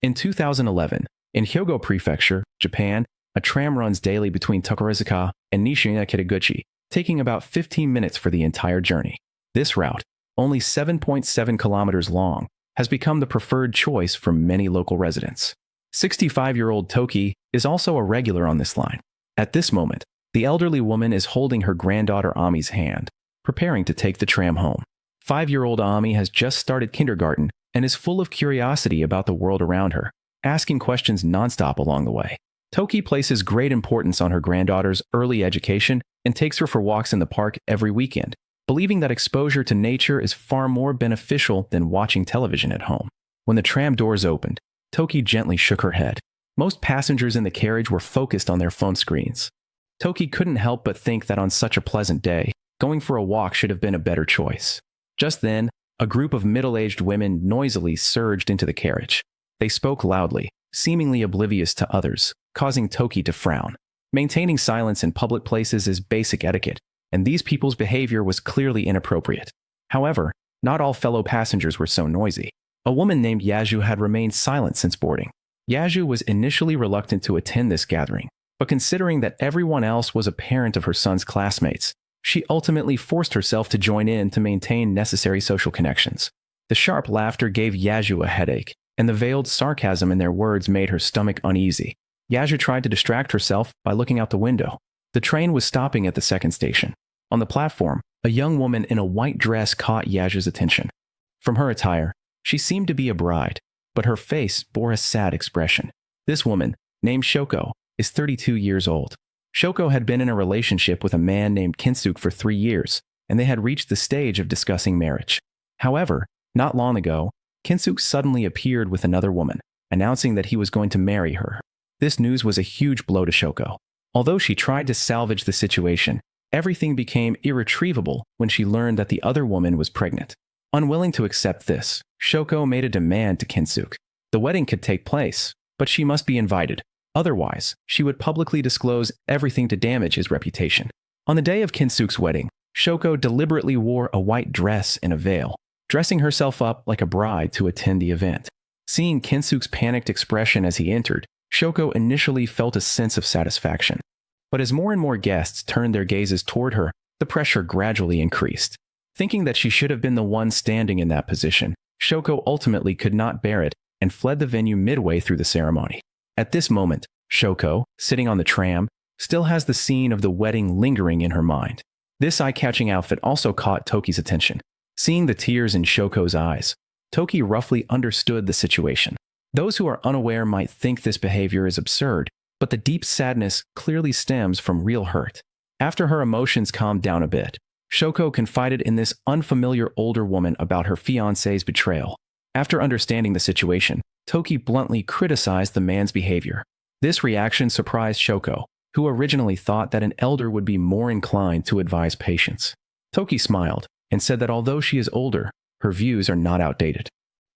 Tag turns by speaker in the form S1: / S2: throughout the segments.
S1: In 2011, in Hyogo Prefecture, Japan, a tram runs daily between Tokorozuka and Nishiya Kitaguchi, taking about 15 minutes for the entire journey. This route, only 7.7 kilometers long, has become the preferred choice for many local residents. 65-year-old Toki is also a regular on this line. At this moment, the elderly woman is holding her granddaughter Ami's hand, preparing to take the tram home. 5-year-old Ami has just started kindergarten and is full of curiosity about the world around her, asking questions nonstop along the way. Toki places great importance on her granddaughter's early education and takes her for walks in the park every weekend, believing that exposure to nature is far more beneficial than watching television at home. When the tram doors opened, Toki gently shook her head. Most passengers in the carriage were focused on their phone screens. Toki couldn't help but think that on such a pleasant day, going for a walk should have been a better choice. Just then, a group of middle-aged women noisily surged into the carriage. They spoke loudly, seemingly oblivious to others, causing Toki to frown. Maintaining silence in public places is basic etiquette, and these people's behavior was clearly inappropriate. However, not all fellow passengers were so noisy. A woman named Yaju had remained silent since boarding. Yaju was initially reluctant to attend this gathering, but considering that everyone else was a parent of her son's classmates, she ultimately forced herself to join in to maintain necessary social connections. The sharp laughter gave Yaju a headache, and the veiled sarcasm in their words made her stomach uneasy. Yaju tried to distract herself by looking out the window. The train was stopping at the second station. On the platform, a young woman in a white dress caught Yaju's attention. From her attire, she seemed to be a bride, but her face bore a sad expression. This woman, named Shoko, is 32 years old. Shoko had been in a relationship with a man named Kinsuke for 3 years, and they had reached the stage of discussing marriage. However, not long ago, Kinsuke suddenly appeared with another woman, announcing that he was going to marry her. This news was a huge blow to Shoko. Although she tried to salvage the situation, everything became irretrievable when she learned that the other woman was pregnant. Unwilling to accept this, Shoko made a demand to Kinsuke. The wedding could take place, but she must be invited. Otherwise, she would publicly disclose everything to damage his reputation. On the day of Kinsuke's wedding, Shoko deliberately wore a white dress and a veil, dressing herself up like a bride to attend the event. Seeing Kinsuke's panicked expression as he entered, Shoko initially felt a sense of satisfaction. But as more and more guests turned their gazes toward her, the pressure gradually increased. Thinking that she should have been the one standing in that position, Shoko ultimately could not bear it and fled the venue midway through the ceremony. At this moment, Shoko, sitting on the tram, still has the scene of the wedding lingering in her mind. This eye-catching outfit also caught Toki's attention. Seeing the tears in Shoko's eyes, Toki roughly understood the situation. Those who are unaware might think this behavior is absurd, but the deep sadness clearly stems from real hurt. After her emotions calmed down a bit, Shoko confided in this unfamiliar older woman about her fiancé's betrayal. After understanding the situation, Toki bluntly criticized the man's behavior. This reaction surprised Shoko, who originally thought that an elder would be more inclined to advise patience. Toki smiled and said that although she is older, her views are not outdated.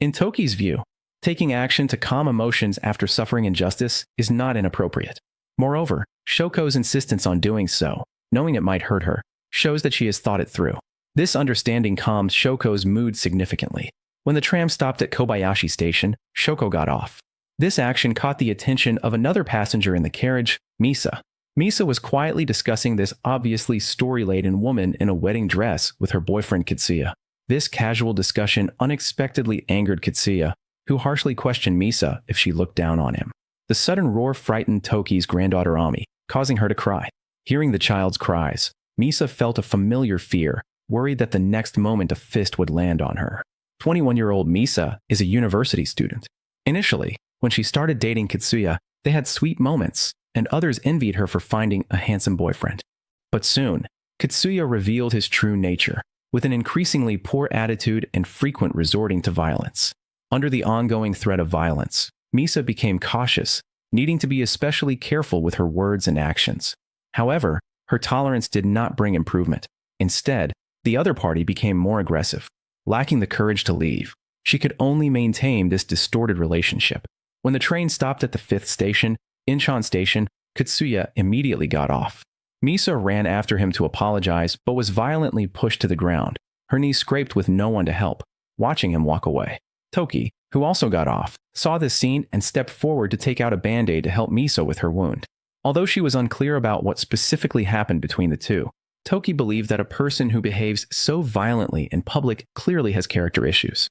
S1: In Toki's view, taking action to calm emotions after suffering injustice is not inappropriate. Moreover, Shoko's insistence on doing so, knowing it might hurt her, shows that she has thought it through. This understanding calmed Shoko's mood significantly. When the tram stopped at Kobayashi Station, Shoko got off. This action caught the attention of another passenger in the carriage, Misa. Misa was quietly discussing this obviously story-laden woman in a wedding dress with her boyfriend Kitsuya. This casual discussion unexpectedly angered Kitsuya, who harshly questioned Misa if she looked down on him. The sudden roar frightened Toki's granddaughter Ami, causing her to cry. Hearing the child's cries, Misa felt a familiar fear, worried that the next moment a fist would land on her. 21-year-old Misa is a university student. Initially, when she started dating Kitsuya, they had sweet moments, and others envied her for finding a handsome boyfriend. But soon, Kitsuya revealed his true nature, with an increasingly poor attitude and frequent resorting to violence. Under the ongoing threat of violence, Misa became cautious, needing to be especially careful with her words and actions. However, her tolerance did not bring improvement. Instead, the other party became more aggressive. Lacking the courage to leave, she could only maintain this distorted relationship. When the train stopped at the 5th station, Incheon Station, Kitsuya immediately got off. Misa ran after him to apologize, but was violently pushed to the ground. Her knees scraped with no one to help, watching him walk away. Toki, who also got off, saw this scene and stepped forward to take out a band-aid to help Misa with her wound. Although she was unclear about what specifically happened between the two, Toki believed that a person who behaves so violently in public clearly has character issues.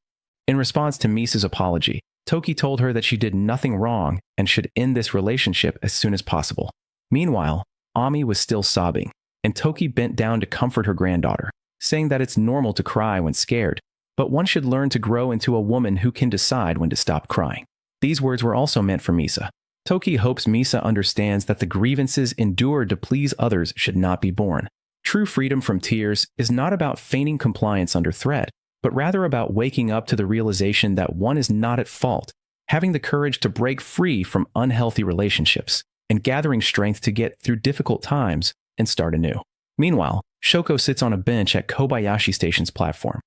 S1: In response to Misa's apology, Toki told her that she did nothing wrong and should end this relationship as soon as possible. Meanwhile, Ami was still sobbing, and Toki bent down to comfort her granddaughter, saying that it's normal to cry when scared, but one should learn to grow into a woman who can decide when to stop crying. These words were also meant for Misa. Toki hopes Misa understands that the grievances endured to please others should not be borne. True freedom from tears is not about feigning compliance under threat, but rather about waking up to the realization that one is not at fault, having the courage to break free from unhealthy relationships, and gathering strength to get through difficult times and start anew. Meanwhile, Shoko sits on a bench at Kobayashi Station's platform.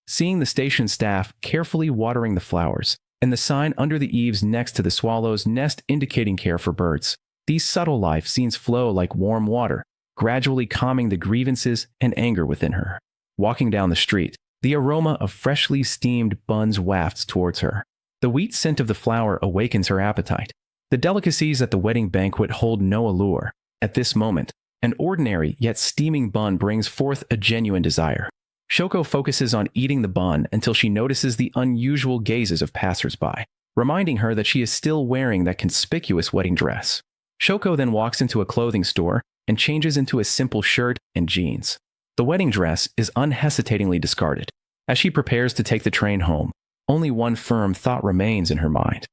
S1: Seeing the station staff carefully watering the flowers, and the sign under the eaves next to the swallow's nest indicating care for birds, these subtle life scenes flow like warm water, gradually calming the grievances and anger within her. Walking down the street, the aroma of freshly steamed buns wafts towards her. The wheat scent of the flour awakens her appetite. The delicacies at the wedding banquet hold no allure. At this moment, an ordinary yet steaming bun brings forth a genuine desire. Shoko focuses on eating the bun until she notices the unusual gazes of passersby, reminding her that she is still wearing that conspicuous wedding dress. Shoko then walks into a clothing store and changes into a simple shirt and jeans. The wedding dress is unhesitatingly discarded. As she prepares to take the train home, only one firm thought remains in her mind.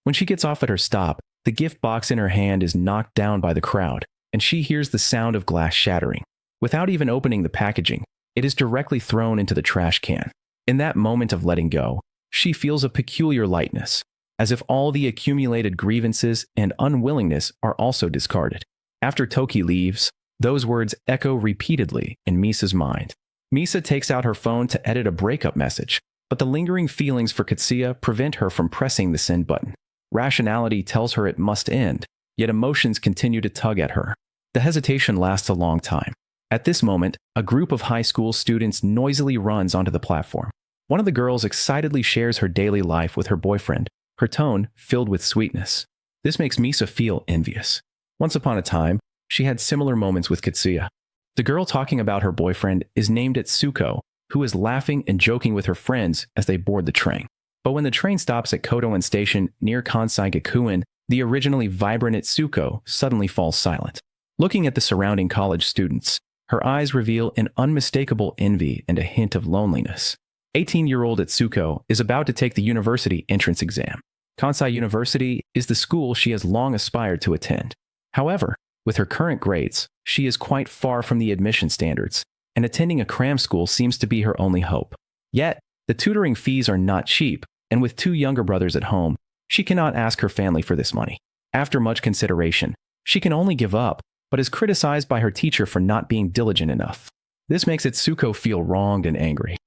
S1: When she gets off at her stop, the gift box in her hand is knocked down by the crowd, and she hears the sound of glass shattering. Without even opening the packaging, it is directly thrown into the trash can. In that moment of letting go, she feels a peculiar lightness, as if all the accumulated grievances and unwillingness are also discarded. After Toki leaves, those words echo repeatedly in Misa's mind. Misa takes out her phone to edit a breakup message, but the lingering feelings for Katsuya prevent her from pressing the send button. Rationality tells her it must end, yet emotions continue to tug at her. The hesitation lasts a long time. At this moment, a group of high school students noisily runs onto the platform. One of the girls excitedly shares her daily life with her boyfriend, her tone filled with sweetness. This makes Misa feel envious. Once upon a time, she had similar moments with Katsuya. The girl talking about her boyfriend is named Etsuko, who is laughing and joking with her friends as they board the train. But when the train stops at Kodoin Station near Kansai Gakuen, the originally vibrant Etsuko suddenly falls silent. Looking at the surrounding college students, her eyes reveal an unmistakable envy and a hint of loneliness. 18-year-old Etsuko is about to take the university entrance exam. Kansai University is the school she has long aspired to attend. However, with her current grades, she is quite far from the admission standards, and attending a cram school seems to be her only hope. Yet, the tutoring fees are not cheap, and with two younger brothers at home, she cannot ask her family for this money. After much consideration, she can only give up, but is criticized by her teacher for not being diligent enough. This makes Etsuko feel wronged and angry.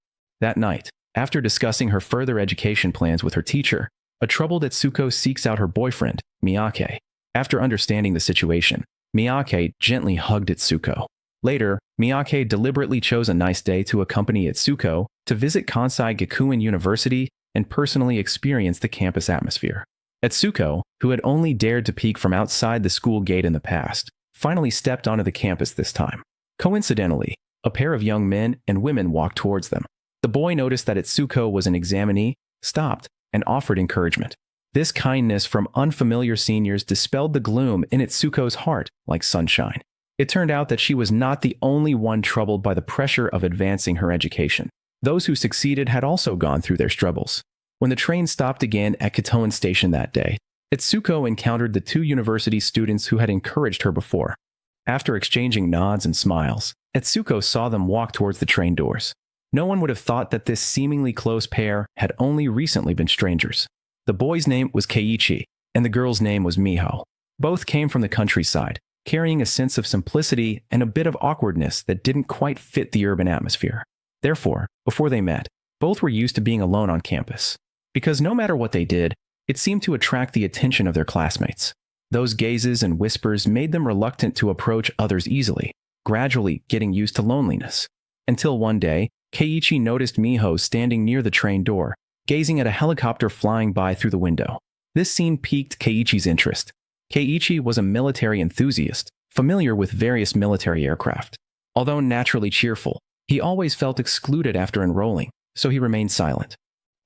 S1: That night, after discussing her further education plans with her teacher, a troubled Etsuko seeks out her boyfriend, Miyake. After understanding the situation, Miyake gently hugged Etsuko. Later, Miyake deliberately chose a nice day to accompany Etsuko to visit Kansai Gakuen University and personally experience the campus atmosphere. Etsuko, who had only dared to peek from outside the school gate in the past, finally stepped onto the campus this time. Coincidentally, a pair of young men and women walked towards them. The boy noticed that Etsuko was an examinee, stopped, and offered encouragement. This kindness from unfamiliar seniors dispelled the gloom in Etsuko's heart like sunshine. It turned out that she was not the only one troubled by the pressure of advancing her education. Those who succeeded had also gone through their struggles. When the train stopped again at Kotoin Station that day, Etsuko encountered the two university students who had encouraged her before. After exchanging nods and smiles, Etsuko saw them walk towards the train doors. No one would have thought that this seemingly close pair had only recently been strangers. The boy's name was Keiichi, and the girl's name was Miho. Both came from the countryside, carrying a sense of simplicity and a bit of awkwardness that didn't quite fit the urban atmosphere. Therefore, before they met, both were used to being alone on campus. Because no matter what they did, it seemed to attract the attention of their classmates. Those gazes and whispers made them reluctant to approach others easily, gradually getting used to loneliness. Until one day, Keiichi noticed Miho standing near the train door, gazing at a helicopter flying by through the window. This scene piqued Keiichi's interest. Keiichi was a military enthusiast, familiar with various military aircraft. Although naturally cheerful, he always felt excluded after enrolling, so he remained silent.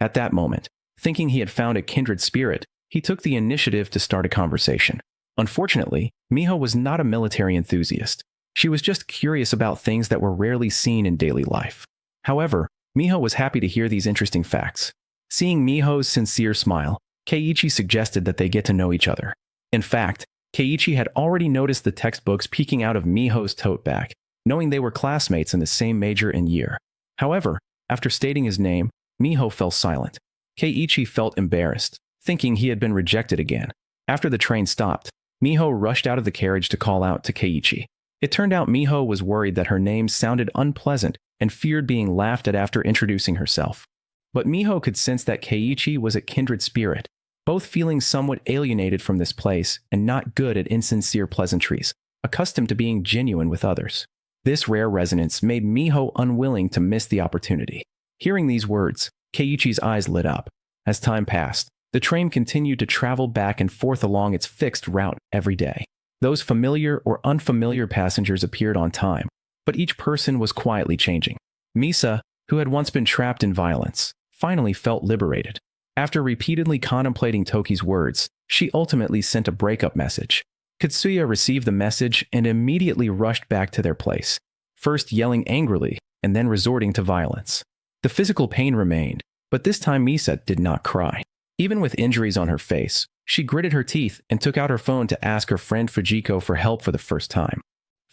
S1: At that moment, thinking he had found a kindred spirit, he took the initiative to start a conversation. Unfortunately, Miho was not a military enthusiast. She was just curious about things that were rarely seen in daily life. However, Miho was happy to hear these interesting facts. Seeing Miho's sincere smile, Keiichi suggested that they get to know each other. In fact, Keiichi had already noticed the textbooks peeking out of Miho's tote bag, knowing they were classmates in the same major and year. However, after stating his name, Miho fell silent. Keiichi felt embarrassed, thinking he had been rejected again. After the train stopped, Miho rushed out of the carriage to call out to Keiichi. It turned out Miho was worried that her name sounded unpleasant and feared being laughed at after introducing herself. But Miho could sense that Keiichi was a kindred spirit, both feeling somewhat alienated from this place and not good at insincere pleasantries, accustomed to being genuine with others. This rare resonance made Miho unwilling to miss the opportunity. Hearing these words, Keiichi's eyes lit up. As time passed, the train continued to travel back and forth along its fixed route every day. Those familiar or unfamiliar passengers appeared on time, but each person was quietly changing. Misa, who had once been trapped in violence, finally felt liberated. After repeatedly contemplating Toki's words, she ultimately sent a breakup message. Katsuya received the message and immediately rushed back to their place, first yelling angrily and then resorting to violence. The physical pain remained, but this time Misa did not cry. Even with injuries on her face, she gritted her teeth and took out her phone to ask her friend Fujiko for help for the first time.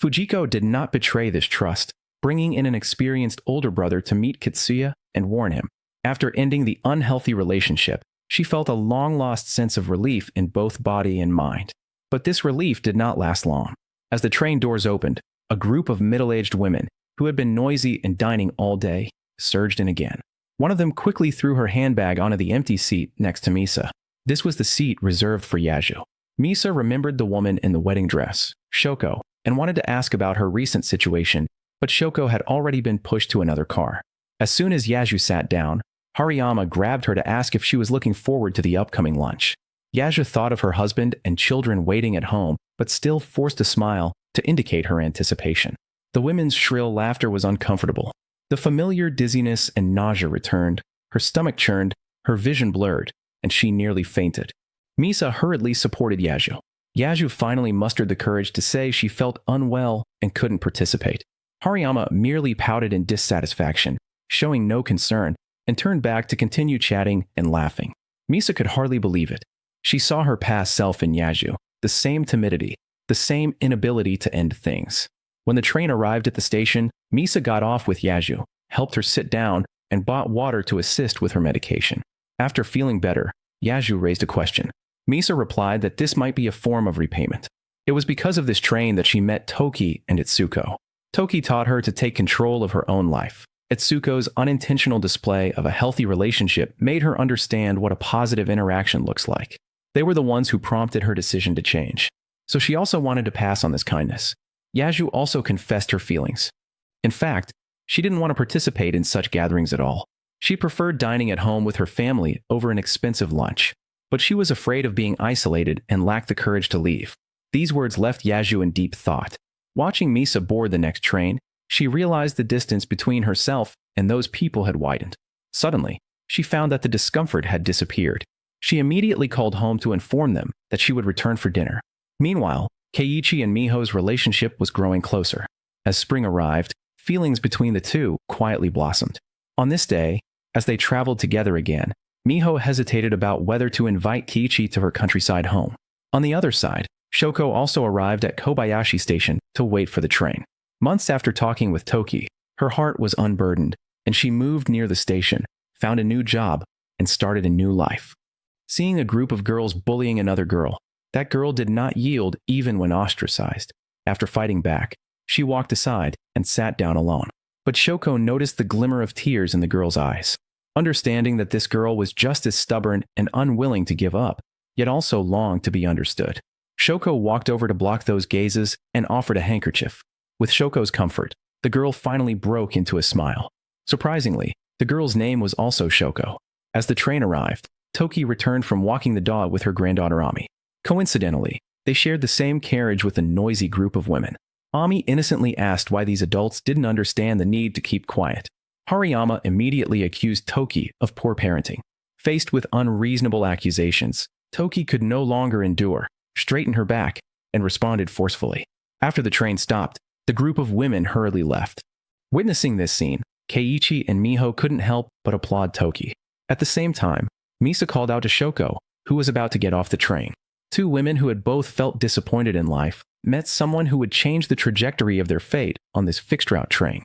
S1: Fujiko did not betray this trust, bringing in an experienced older brother to meet Katsuya and warn him. After ending the unhealthy relationship, she felt a long-lost sense of relief in both body and mind. But this relief did not last long. As the train doors opened, a group of middle-aged women, who had been noisy and dining all day, surged in again. One of them quickly threw her handbag onto the empty seat next to Misa. This was the seat reserved for Yaju. Misa remembered the woman in the wedding dress, Shoko, and wanted to ask about her recent situation, but Shoko had already been pushed to another car. As soon as Yaju sat down, Hariyama grabbed her to ask if she was looking forward to the upcoming lunch. Yaju thought of her husband and children waiting at home, but still forced a smile to indicate her anticipation. The women's shrill laughter was uncomfortable. The familiar dizziness and nausea returned, her stomach churned, her vision blurred, and she nearly fainted. Misa hurriedly supported Yaju. Yaju finally mustered the courage to say she felt unwell and couldn't participate. Hariyama merely pouted in dissatisfaction, showing no concern, and turned back to continue chatting and laughing. Misa could hardly believe it. She saw her past self in Yaju, the same timidity, the same inability to end things. When the train arrived at the station, Misa got off with Yaju, helped her sit down, and bought water to assist with her medication. After feeling better, Yaju raised a question. Misa replied that this might be a form of repayment. It was because of this train that she met Toki and Itsuko. Toki taught her to take control of her own life. Itsuko's unintentional display of a healthy relationship made her understand what a positive interaction looks like. They were the ones who prompted her decision to change. So she also wanted to pass on this kindness. Yaju also confessed her feelings. In fact, she didn't want to participate in such gatherings at all. She preferred dining at home with her family over an expensive lunch. But she was afraid of being isolated and lacked the courage to leave. These words left Yaju in deep thought. Watching Misa board the next train, she realized the distance between herself and those people had widened. Suddenly, she found that the discomfort had disappeared. She immediately called home to inform them that she would return for dinner. Meanwhile, Keiichi and Miho's relationship was growing closer. As spring arrived, feelings between the two quietly blossomed. On this day, as they traveled together again, Miho hesitated about whether to invite Keiichi to her countryside home. On the other side, Shoko also arrived at Kobayashi Station to wait for the train. Months after talking with Toki, her heart was unburdened, and she moved near the station, found a new job, and started a new life. Seeing a group of girls bullying another girl, that girl did not yield even when ostracized. After fighting back, she walked aside and sat down alone. But Shoko noticed the glimmer of tears in the girl's eyes. Understanding that this girl was just as stubborn and unwilling to give up, yet also longed to be understood. Shoko walked over to block those gazes and offered a handkerchief. With Shoko's comfort, the girl finally broke into a smile. Surprisingly, the girl's name was also Shoko. As the train arrived, Toki returned from walking the dog with her granddaughter Ami. Coincidentally, they shared the same carriage with a noisy group of women. Ami innocently asked why these adults didn't understand the need to keep quiet. Hariyama immediately accused Toki of poor parenting. Faced with unreasonable accusations, Toki could no longer endure, straightened her back, and responded forcefully. After the train stopped, the group of women hurriedly left. Witnessing this scene, Keiichi and Miho couldn't help but applaud Toki. At the same time, Misa called out to Shoko, who was about to get off the train. Two women who had both felt disappointed in life met someone who would change the trajectory of their fate on this fixed-route train.